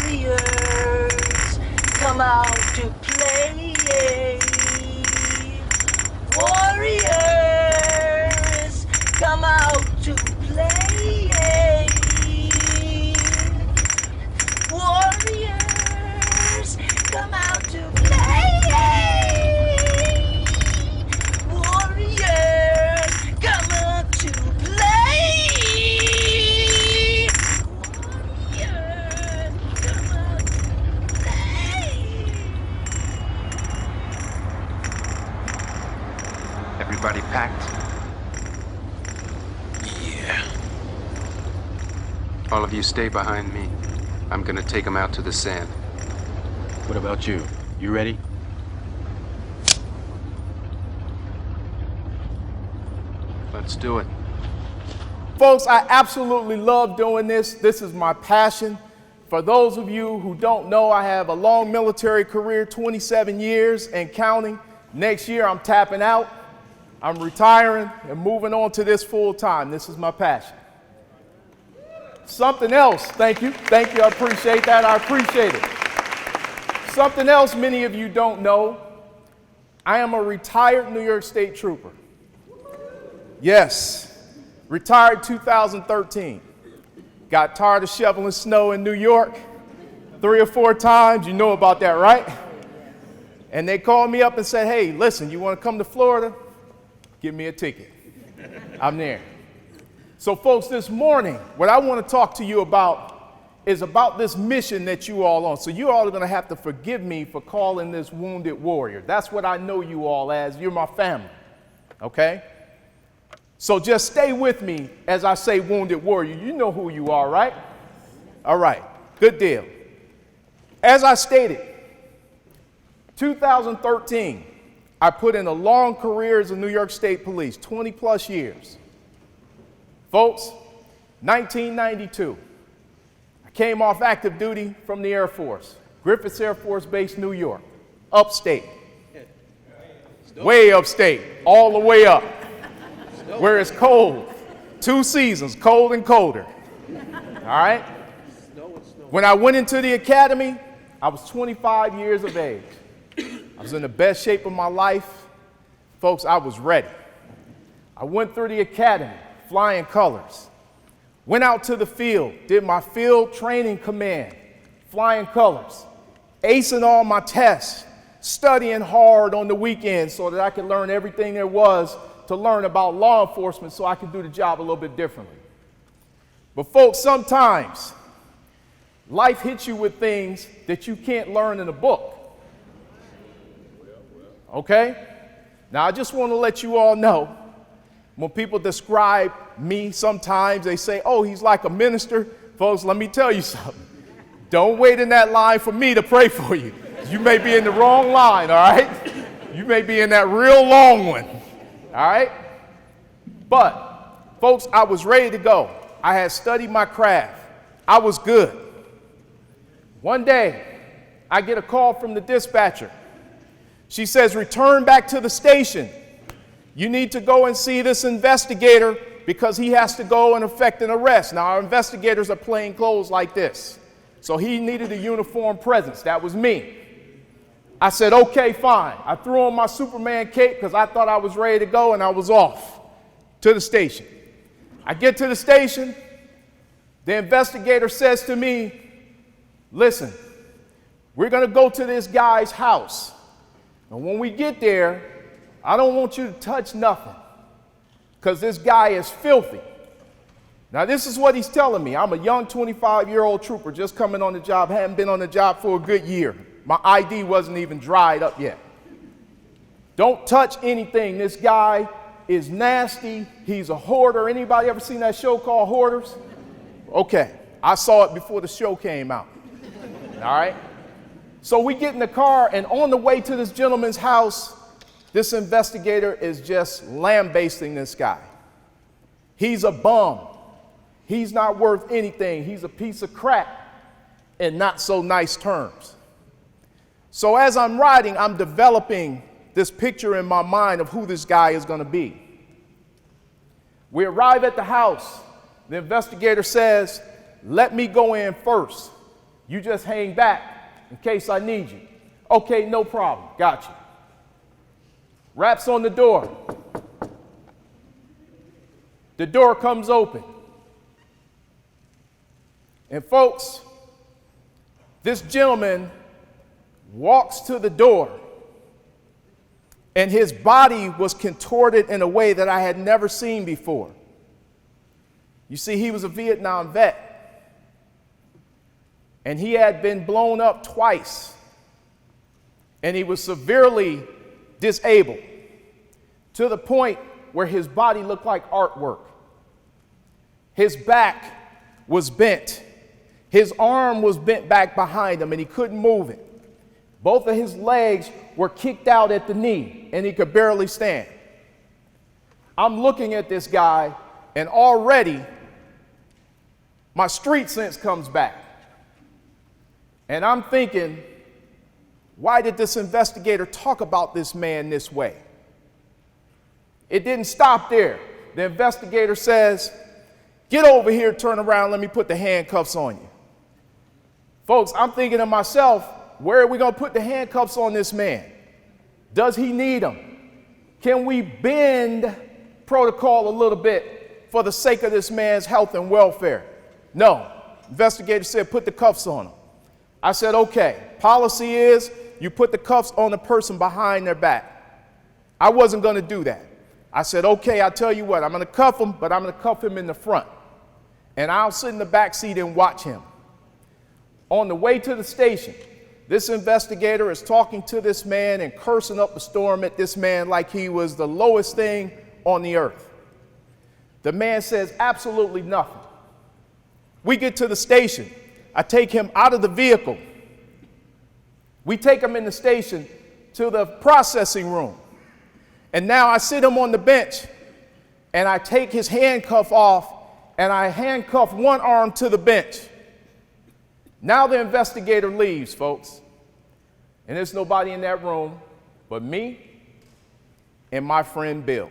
Warriors, come out to play. Warriors, come out to play. Warriors, come out to play. Warriors, come out to play. Warriors, come out to play. Everybody packed? Yeah. All of you stay behind me. I'm gonna take them out to the sand. What about you? You ready? Let's do it. Folks, I absolutely love doing this. This is my passion. For those of you who don't know, I have a long military career, 27 years and counting. Next year, I'm tapping out. I'm retiring and moving on to this full time. This is my passion. Something else, thank you, I appreciate that, I appreciate it. Something else many of you don't know, I am a retired New York State Trooper. Yes, retired 2013. Got tired of shoveling snow in New York 3 or 4 times, you know about that, right? And they called me up and said, hey, listen, you want to come to Florida? Give me a ticket. I'm there. So folks, this morning, what I want to talk to you about is about this mission that you all on. So you all are going to have to forgive me for calling this Wounded Warrior. That's what I know you all as. You're my family, okay? So just stay with me as I say Wounded Warrior. You know who you are, right? All right, good deal. As I stated, 2013, I put in a long career as a New York State Police, 20 plus years. Folks, 1992, I came off active duty from the Air Force, Griffiths Air Force Base, New York, upstate, way upstate, all the way up, where it's cold, 2 seasons, cold and colder, all right? When I went into the academy, I was 25 years of age. I was in the best shape of my life. Folks, I was ready. I went through the academy, flying colors. Went out to the field, did my field training command, flying colors, acing all my tests, studying hard on the weekends so that I could learn everything there was to learn about law enforcement so I could do the job a little bit differently. But folks, sometimes life hits you with things that you can't learn in a book. Okay? Now, I just want to let you all know, when people describe me sometimes, they say, oh, he's like a minister. Folks, let me tell you something. Don't wait in that line for me to pray for you. You may be in the wrong line, all right? You may be in that real long one, all right? But, folks, I was ready to go. I had studied my craft. I was good. One day, I get a call from the dispatcher. She says, return back to the station. You need to go and see this investigator because he has to go and effect an arrest. Now, our investigators are plain clothes like this. So he needed a uniform presence. That was me. I said, okay, fine. I threw on my Superman cape because I thought I was ready to go, and I was off to the station. I get to the station. The investigator says to me, listen, we're going to go to this guy's house. And when we get there, I don't want you to touch nothing because this guy is filthy. Now, this is what he's telling me. I'm a young 25-year-old trooper just coming on the job, hadn't been on the job for a good year. My ID wasn't even dried up yet. Don't touch anything. This guy is nasty. He's a hoarder. Anybody ever seen that show called Hoarders? Okay, I saw it before the show came out. All right? So we get in the car, and on the way to this gentleman's house, this investigator is just lambasting this guy. He's a bum. He's not worth anything. He's a piece of crap in not so nice terms. So as I'm riding, I'm developing this picture in my mind of who this guy is going to be. We arrive at the house. The investigator says, let me go in first. You just hang back in case I need you. Okay, no problem. Got you. Raps on the door. The door comes open. And folks, this gentleman walks to the door, and his body was contorted in a way that I had never seen before. You see, he was a Vietnam vet, and he had been blown up twice, and he was severely disabled to the point where his body looked like artwork. His back was bent. His arm was bent back behind him, and he couldn't move it. Both of his legs were kicked out at the knee, and he could barely stand. I'm looking at this guy, and already my street sense comes back. And I'm thinking, why did this investigator talk about this man this way? It didn't stop there. The investigator says, get over here, turn around, let me put the handcuffs on you. Folks, I'm thinking to myself, where are we going to put the handcuffs on this man? Does he need them? Can we bend protocol a little bit for the sake of this man's health and welfare? No. Investigator said, put the cuffs on him. I said, okay. Policy is you put the cuffs on the person behind their back. I wasn't going to do that. I said, okay, I'll tell you what, I'm going to cuff him, but I'm going to cuff him in the front. And I'll sit in the back seat and watch him. On the way to the station, this investigator is talking to this man and cursing up a storm at this man like he was the lowest thing on the earth. The man says absolutely nothing. We get to the station. I take him out of the vehicle. We take him in the station to the processing room. And now I sit him on the bench, and I take his handcuff off, and I handcuff one arm to the bench. Now the investigator leaves, folks. And there's nobody in that room but me and my friend Bill.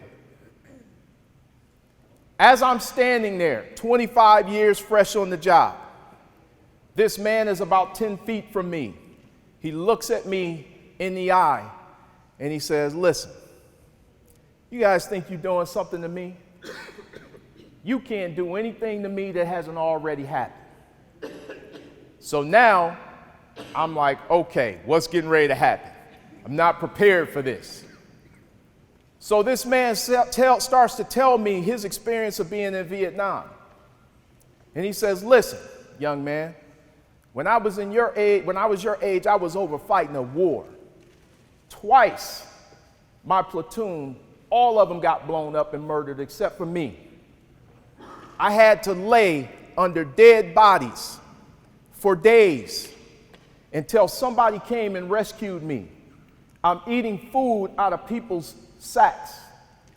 As I'm standing there, 25 years fresh on the job, this man is about 10 feet from me. He looks at me in the eye, and he says, listen, you guys think you're doing something to me? You can't do anything to me that hasn't already happened. So now I'm like, okay, what's getting ready to happen? I'm not prepared for this. So this man starts to tell me his experience of being in Vietnam. And he says, listen, young man, when I was your age, I was over fighting a war. Twice, my platoon, all of them got blown up and murdered except for me. I had to lay under dead bodies for days until somebody came and rescued me. I'm eating food out of people's sacks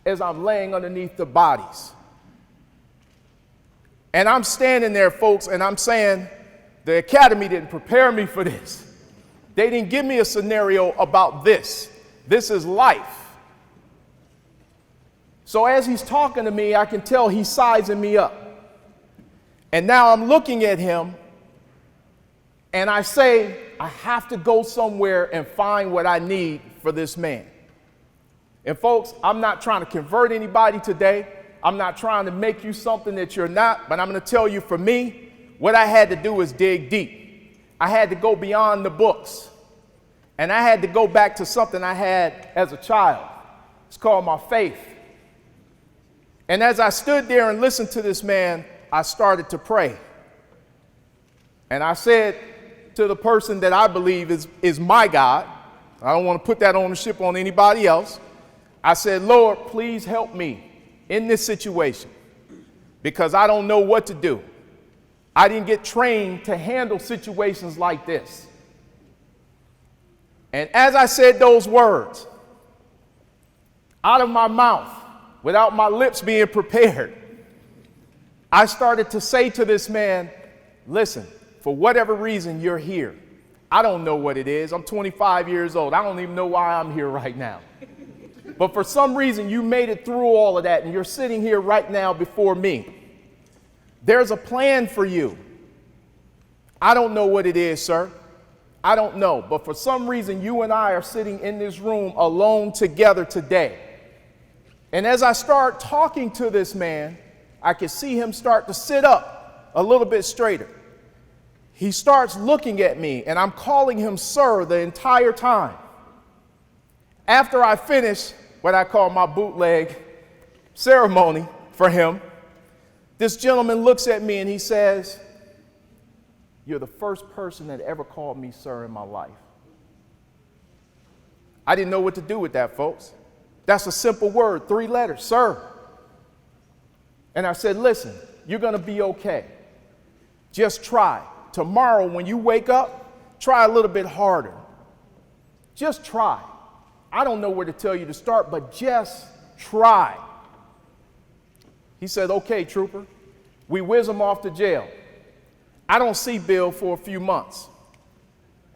as I'm laying underneath the bodies. And I'm standing there, folks, and I'm saying, the academy didn't prepare me for this. They didn't give me a scenario about this. This is life. So as he's talking to me, I can tell he's sizing me up. And now I'm looking at him, and I say, I have to go somewhere and find what I need for this man. And folks, I'm not trying to convert anybody today. I'm not trying to make you something that you're not, but I'm going to tell you, for me, what I had to do was dig deep. I had to go beyond the books. And I had to go back to something I had as a child. It's called my faith. And as I stood there and listened to this man, I started to pray. And I said to the person that I believe is my God, I don't want to put that ownership on anybody else. I said, Lord, please help me in this situation because I don't know what to do. I didn't get trained to handle situations like this. And as I said those words, out of my mouth, without my lips being prepared, I started to say to this man, listen, for whatever reason you're here. I don't know what it is. I'm 25 years old. I don't even know why I'm here right now. But for some reason you made it through all of that and you're sitting here right now before me. There's a plan for you. I don't know what it is, sir. I don't know. But for some reason, you and I are sitting in this room alone together today. And as I start talking to this man, I can see him start to sit up a little bit straighter. He starts looking at me, and I'm calling him sir the entire time. After I finish what I call my bootleg ceremony for him, this gentleman looks at me and he says, "You're the first person that ever called me sir in my life." I didn't know what to do with that, folks. That's a simple word, 3 letters, sir. And I said, "Listen, you're going to be okay. Just try. Tomorrow when you wake up, try a little bit harder. Just try. I don't know where to tell you to start, but just try." He said, "Okay, trooper." We whiz him off to jail. I don't see Bill for a few months.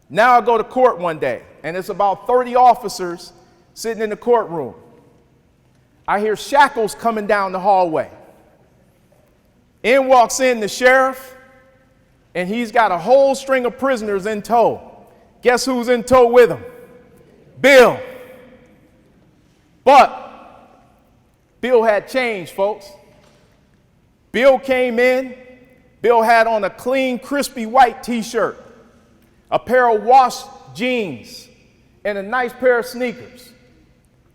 Now I go to court one day, and it's about 30 officers sitting in the courtroom. I hear shackles coming down the hallway. In walks in the sheriff, and he's got a whole string of prisoners in tow. Guess who's in tow with him? Bill. But Bill had changed, folks. Bill came in. Bill had on a clean, crispy white t-shirt, a pair of washed jeans, and a nice pair of sneakers.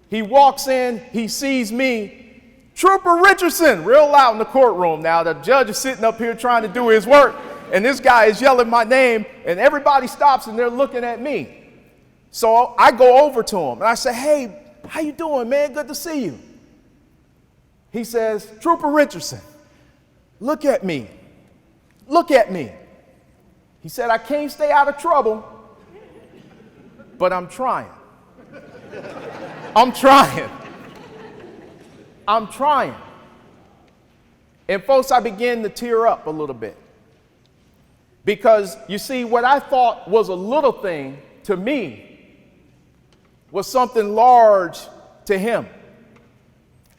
He walks in, he sees me, "Trooper Richardson," real loud in the courtroom. Now the judge is sitting up here trying to do his work, and this guy is yelling my name, and everybody stops and they're looking at me. So I go over to him and I say, "Hey, how you doing, man? Good to see you." He says, "Trooper Richardson, look at me. Look at me." He said, "I can't stay out of trouble, but I'm trying. I'm trying. I'm trying." And folks, I began to tear up a little bit. Because you see, what I thought was a little thing to me was something large to him.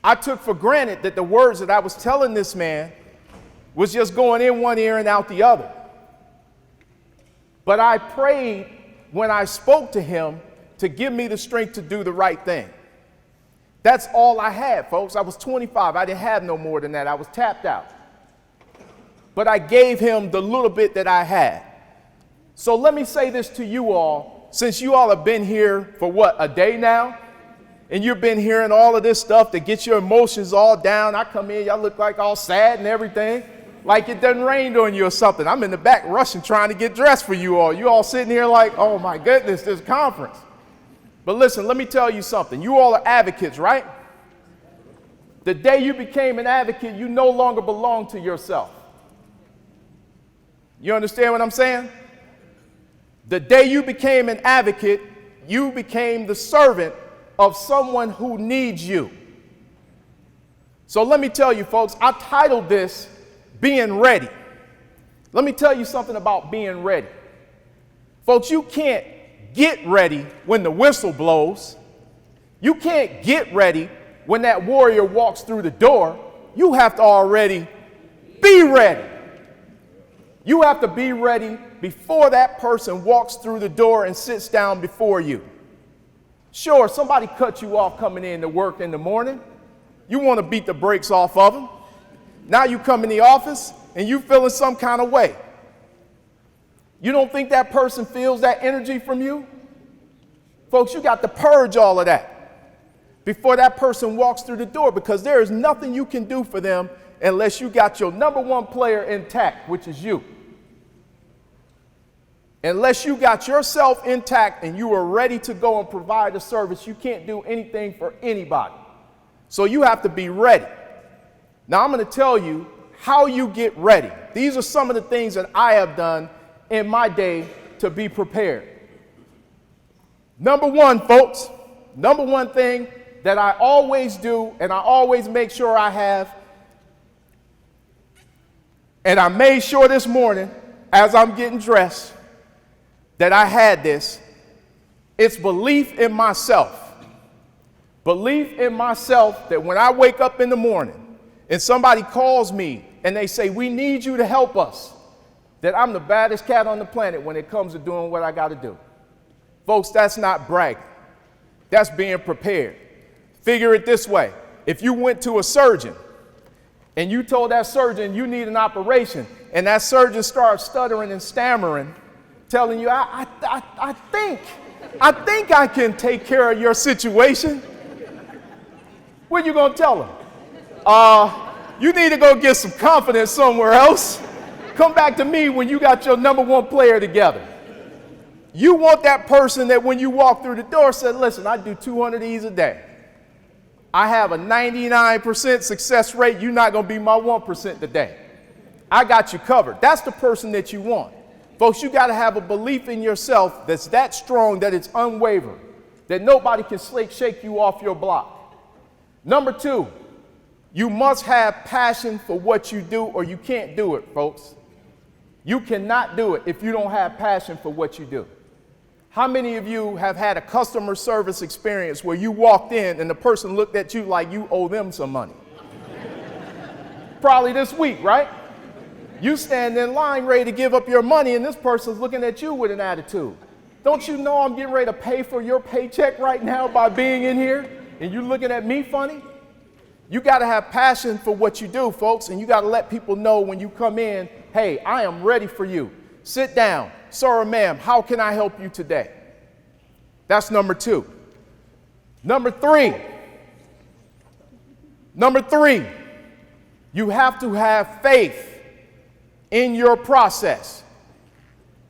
I took for granted that the words that I was telling this man was just going in one ear and out the other. But I prayed when I spoke to him to give me the strength to do the right thing. That's all I had, folks. I was 25. I didn't have no more than that. I was tapped out. But I gave him the little bit that I had. So let me say this to you all, since you all have been here for what, a day now? And you've been hearing all of this stuff that gets your emotions all down. I come in, y'all look like all sad and everything, like it done rained on you or something. I'm in the back rushing, trying to get dressed for you all. You all sitting here like, "Oh my goodness, this conference." But listen, let me tell you something. You all are advocates, right? The day you became an advocate, you no longer belong to yourself. You understand what I'm saying? The day you became an advocate, you became the servant of someone who needs you. So let me tell you, folks, I titled this "Being Ready." Let me tell you something about being ready. Folks, you can't get ready when the whistle blows. You can't get ready when that warrior walks through the door. You have to already be ready. You have to be ready before that person walks through the door and sits down before you. Sure, somebody cut you off coming in to work in the morning. You want to beat the brakes off of them. Now you come in the office and you feeling some kind of way. You don't think that person feels that energy from you? Folks, you got to purge all of that before that person walks through the door, because there is nothing you can do for them unless you got your number one player intact, which is you. Unless you got yourself intact and you are ready to go and provide a service, you can't do anything for anybody. So you have to be ready. Now I'm going to tell you how you get ready. These are some of the things that I have done in my day to be prepared. Number one, folks, number one thing that I always do, and I always make sure I have, and I made sure this morning as I'm getting dressed that I had this, it's belief in myself. Belief in myself that when I wake up in the morning and somebody calls me and they say, "We need you to help us," that I'm the baddest cat on the planet when it comes to doing what I got to do. Folks, that's not bragging. That's being prepared. Figure it this way. If you went to a surgeon and you told that surgeon you need an operation, and that surgeon starts stuttering and stammering, telling you, I think I can take care of your situation, what are you going to tell him? You need to go get some confidence somewhere else. Come back to me when you got your number one player together. You want that person that when you walk through the door said, listen, I do 200 of these a day. I have a 99% success rate. You're not going to be my 1% today. I got you covered. That's the person that you want. Folks, you got to have a belief in yourself that's that strong that it's unwavering, that nobody can shake you off your block. Number 2, you must have passion for what you do or you can't do it, folks. You cannot do it if you don't have passion for what you do. How many of you have had a customer service experience where you walked in and the person looked at you like you owe them some money? Probably this week, right? You stand in line ready to give up your money and this person's looking at you with an attitude. Don't you know I'm getting ready to pay for your paycheck right now by being in here and you looking at me funny? You got to have passion for what you do, folks, and you got to let people know when you come in, hey, I am ready for you. Sit down. Sir or ma'am, how can I help you today? That's number 2. Number 3, you have to have faith in your process.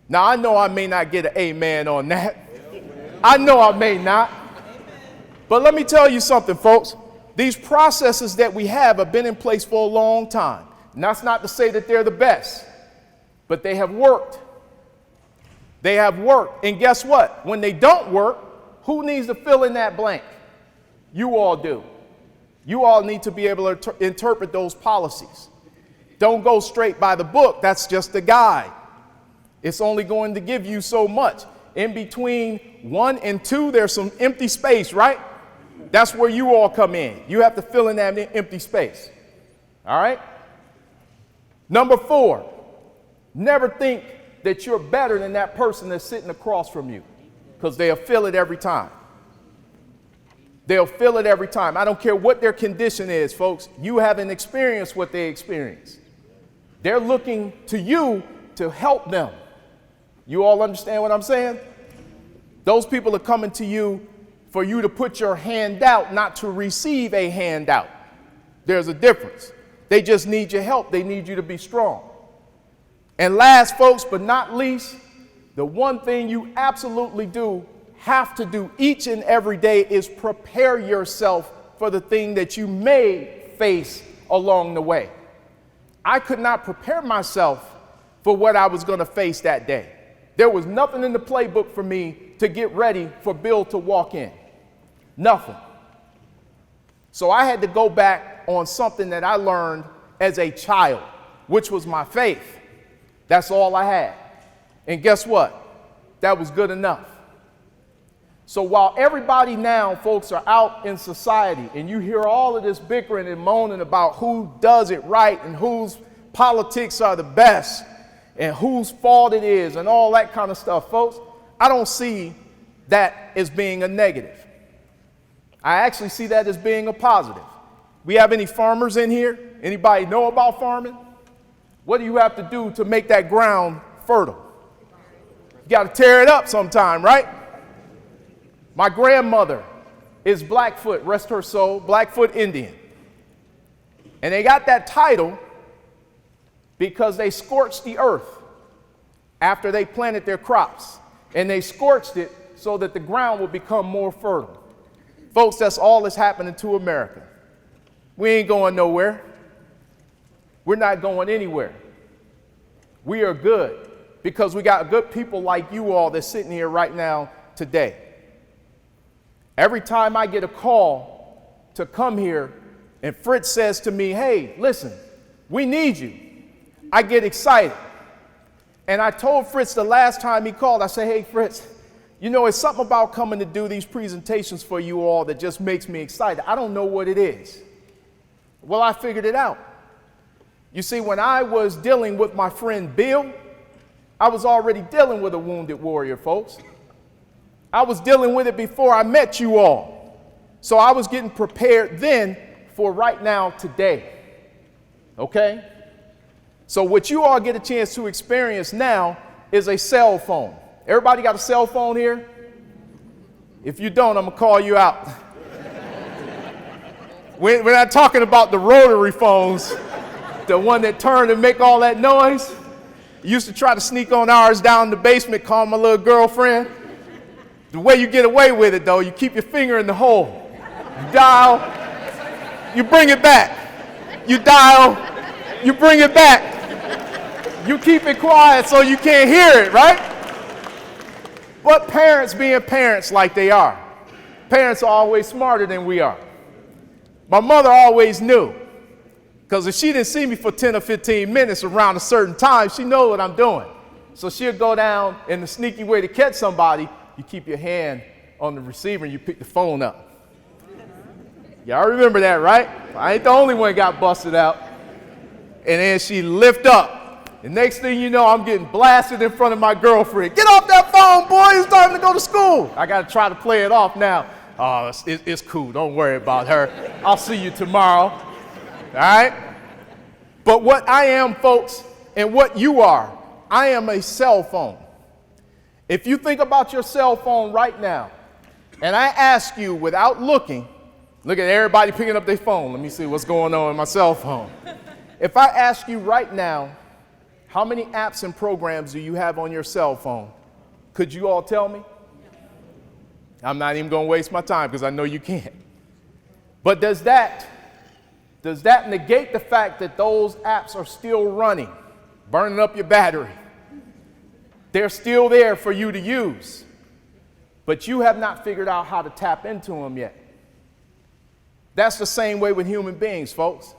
Now, I know I may not get an amen on that. I know I may not. But let me tell you something, folks. These processes that we have been in place for a long time. And that's not to say that they're the best, but they have worked. They have worked. And guess what? When they don't work, who needs to fill in that blank? You all do. You all need to be able to interpret those policies. Don't go straight by the book. That's just a guide. It's only going to give you so much. In between 1 and 2, there's some empty space, right? That's where you all come in. You have to fill in that empty space. All right? Number 4, never think that you're better than that person that's sitting across from you, because they'll feel it every time. They'll feel it every time. I don't care what their condition is, folks. You haven't experienced what they experienced. They're looking to you to help them. You all understand what I'm saying? Those people are coming to you for you to put your hand out, not to receive a handout. There's a difference. They just need your help. They need you to be strong. And last, folks, but not least, the one thing you absolutely have to do each and every day is prepare yourself for the thing that you may face along the way. I could not prepare myself for what I was going to face that day. There was nothing in the playbook for me to get ready for Bill to walk in. Nothing. So I had to go back on something that I learned as a child, which was my faith. That's all I had. And guess what? That was good enough. So while everybody now, folks, are out in society and you hear all of this bickering and moaning about who does it right and whose politics are the best and whose fault it is and all that kind of stuff, folks, I don't see that as being a negative. I actually see that as being a positive. We have any farmers in here? Anybody know about farming? What do you have to do to make that ground fertile? You got to tear it up sometime, right? My grandmother is Blackfoot, rest her soul, Blackfoot Indian. And they got that title because they scorched the earth after they planted their crops. And they scorched it so that the ground would become more fertile. Folks, that's all that's happening to America. We ain't going nowhere. We're not going anywhere. We are good because we got good people like you all that's sitting here right now today. Every time I get a call to come here and Fritz says to me, hey, listen, we need you, I get excited. And I told Fritz the last time he called, I said, hey, Fritz, you know, it's something about coming to do these presentations for you all that just makes me excited. I don't know what it is. Well, I figured it out. You see, when I was dealing with my friend Bill, I was already dealing with a wounded warrior, folks. I was dealing with it before I met you all. So I was getting prepared then for right now, today. Okay? So what you all get a chance to experience now is a cell phone. Everybody got a cell phone here? If you don't, I'm going to call you out. We're not talking about the rotary phones, the one that turn and make all that noise. Used to try to sneak on ours down in the basement, call my little girlfriend. The way you get away with it, though, you keep your finger in the hole. You dial, you bring it back. You dial, you bring it back. You keep it quiet so you can't hear it, right? But parents being parents like they are. Parents are always smarter than we are. My mother always knew. Because if she didn't see me for 10 or 15 minutes around a certain time, she knows what I'm doing. So she'll go down in the sneaky way to catch somebody. You keep your hand on the receiver and you pick the phone up. Y'all remember that, right? I ain't the only one got busted out. And then she lift up. The next thing you know, I'm getting blasted in front of my girlfriend. Get off that phone, boy. It's time to go to school. I got to try to play it off now. Oh, it's cool. Don't worry about her. I'll see you tomorrow. All right? But what I am, folks, and what you are, I am a cell phone. If you think about your cell phone right now, and I ask you without looking, look at everybody picking up their phone. Let me see what's going on in my cell phone. If I ask you right now, how many apps and programs do you have on your cell phone? Could you all tell me? I'm not even going to waste my time because I know you can't. But does that negate the fact that those apps are still running, burning up your battery? They're still there for you to use, but you have not figured out how to tap into them yet. That's the same way with human beings, folks.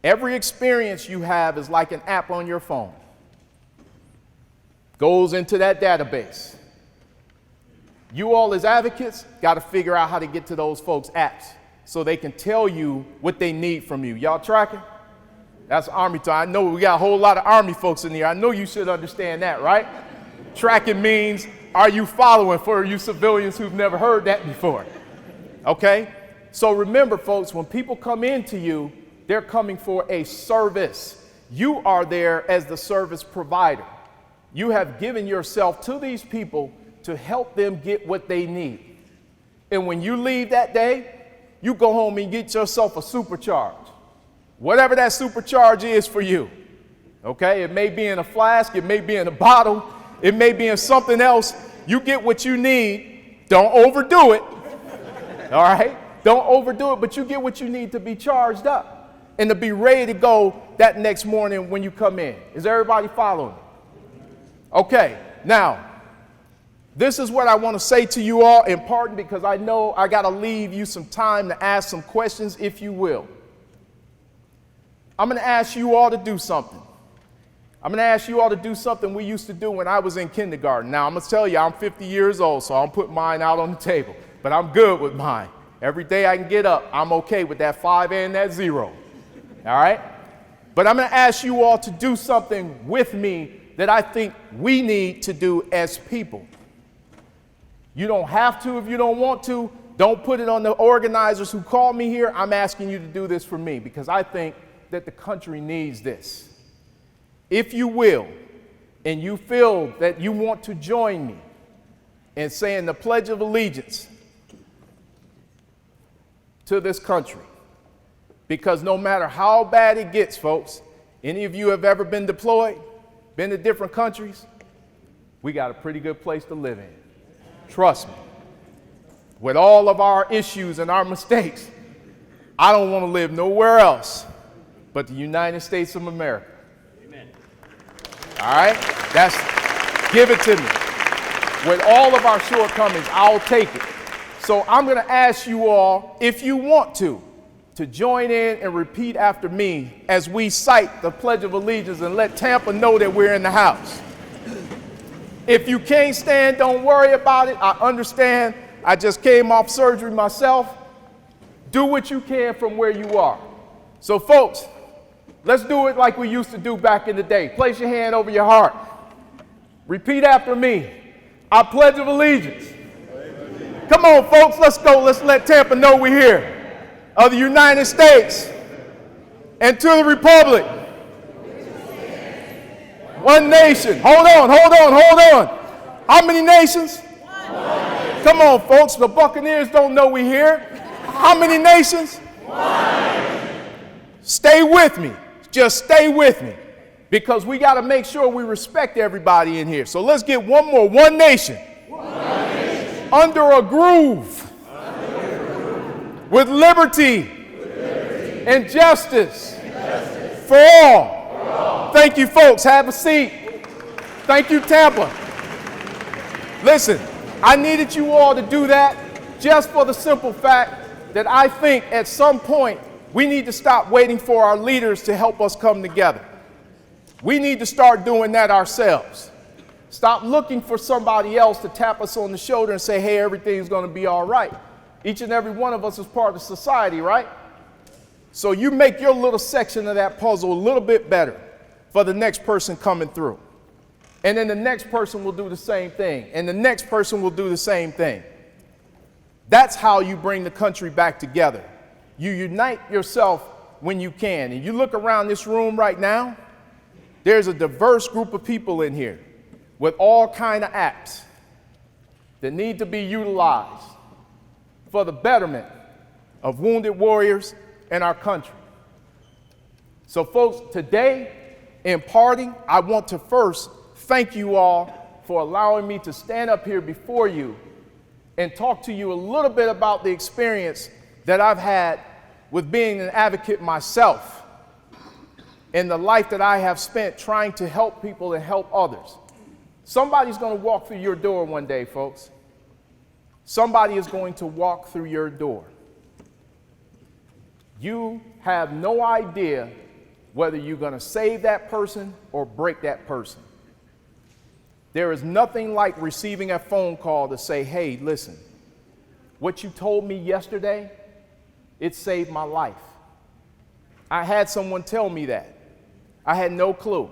Every experience you have is like an app on your phone. Goes into that database. You all as advocates got to figure out how to get to those folks' apps so they can tell you what they need from you. Y'all tracking? That's Army time. I know we got a whole lot of Army folks in here. I know you should understand that, right? Tracking means, are you following, for you civilians who've never heard that before? Okay? So remember, folks, when people come into you, they're coming for a service. You are there as the service provider. You have given yourself to these people to help them get what they need. And when you leave that day, you go home and get yourself a supercharge. Whatever that supercharge is for you. Okay? It may be in a flask, it may be in a bottle, it may be in something else. You get what you need. Don't overdo it. All right? Don't overdo it, but you get what you need to be charged up and to be ready to go that next morning when you come in. Is everybody following? Okay, now, this is what I want to say to you all, in part because I know I got to leave you some time to ask some questions, if you will. I'm going to ask you all to do something. I'm going to ask you all to do something we used to do when I was in kindergarten. Now, I'm going to tell you, I'm 50 years old, so I'll put mine out on the table. But I'm good with mine. Every day I can get up, I'm okay with that 5 and that 0. All right? But I'm going to ask you all to do something with me that I think we need to do as people. You don't have to if you don't want to. Don't put it on the organizers who called me here. I'm asking you to do this for me because I think that the country needs this. If you will, and you feel that you want to join me in saying the Pledge of Allegiance to this country, because no matter how bad it gets, folks, any of you have ever been deployed, been to different countries, we got a pretty good place to live in. Trust me. With all of our issues and our mistakes, I don't want to live nowhere else but the United States of America. Amen. All right? Give it to me. With all of our shortcomings, I'll take it. So I'm going to ask you all, if you want to join in and repeat after me as we cite the Pledge of Allegiance and let Tampa know that we're in the house. If you can't stand, don't worry about it. I understand. I just came off surgery myself. Do what you can from where you are. So folks, let's do it like we used to do back in the day. Place your hand over your heart. Repeat after me. I pledge of allegiance. Come on, folks, let's go. Let's let Tampa know we're here. Of the United States and to the republic. One nation. Hold on. How many nations? One. Come on, folks. The Buccaneers don't know we're here. How many nations? One. Stay with me. Just stay with me. Because we got to make sure we respect everybody in here. So let's get one more. One nation. One nation. Under a groove. With liberty. And justice. For all. Thank you, folks. Have a seat. Thank you, Tampa. Listen, I needed you all to do that just for the simple fact that I think at some point we need to stop waiting for our leaders to help us come together. We need to start doing that ourselves. Stop looking for somebody else to tap us on the shoulder and say, hey, everything's going to be all right. Each and every one of us is part of society, right? So you make your little section of that puzzle a little bit better for the next person coming through. And then the next person will do the same thing. And the next person will do the same thing. That's how you bring the country back together. You unite yourself when you can. And you look around this room right now, there's a diverse group of people in here with all kind of apps that need to be utilized for the betterment of wounded warriors in our country. So folks, today in parting, I want to first thank you all for allowing me to stand up here before you and talk to you a little bit about the experience that I've had with being an advocate myself and the life that I have spent trying to help people and help others. Somebody's going to walk through your door one day, folks. Somebody is going to walk through your door. You have no idea whether you're going to save that person or break that person. There is nothing like receiving a phone call to say, hey, listen, what you told me yesterday, it saved my life. I had someone tell me that. I had no clue.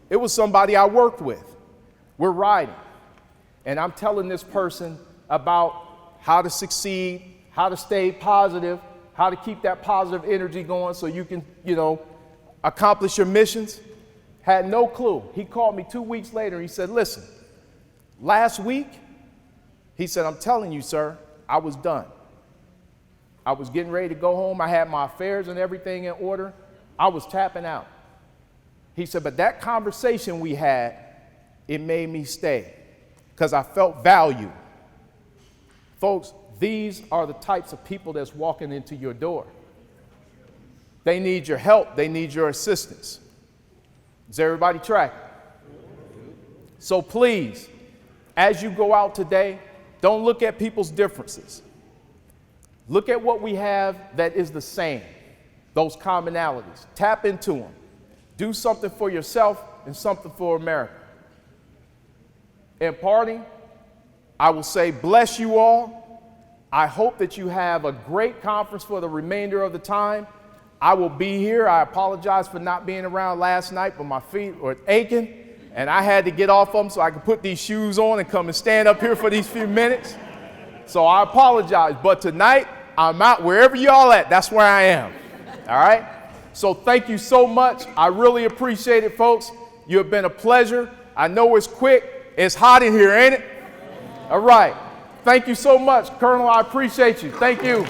It was somebody I worked with. We're riding, and I'm telling this person about how to succeed, how to stay positive, how to keep that positive energy going so you can, accomplish your missions. Had no clue. He called me 2 weeks later. He said, listen, last week, he said, I'm telling you, sir, I was done. I was getting ready to go home. I had my affairs and everything in order. I was tapping out. He said, but that conversation we had, it made me stay because I felt value. Folks, these are the types of people that's walking into your door. They need your help. They need your assistance. Is everybody tracking? So please, as you go out today, don't look at people's differences. Look at what we have that is the same, those commonalities. Tap into them. Do something for yourself and something for America. In parting, I will say bless you all. I hope that you have a great conference for the remainder of the time. I will be here. I apologize for not being around last night, but my feet were aching, and I had to get off of them so I could put these shoes on and come and stand up here for these few minutes. So I apologize, but tonight I'm out wherever y'all at. That's where I am. All right? So thank you so much. I really appreciate it, folks. You have been a pleasure. I know it's quick. It's hot in here, ain't it? All right. Thank you so much, Colonel. I appreciate you. Thank you.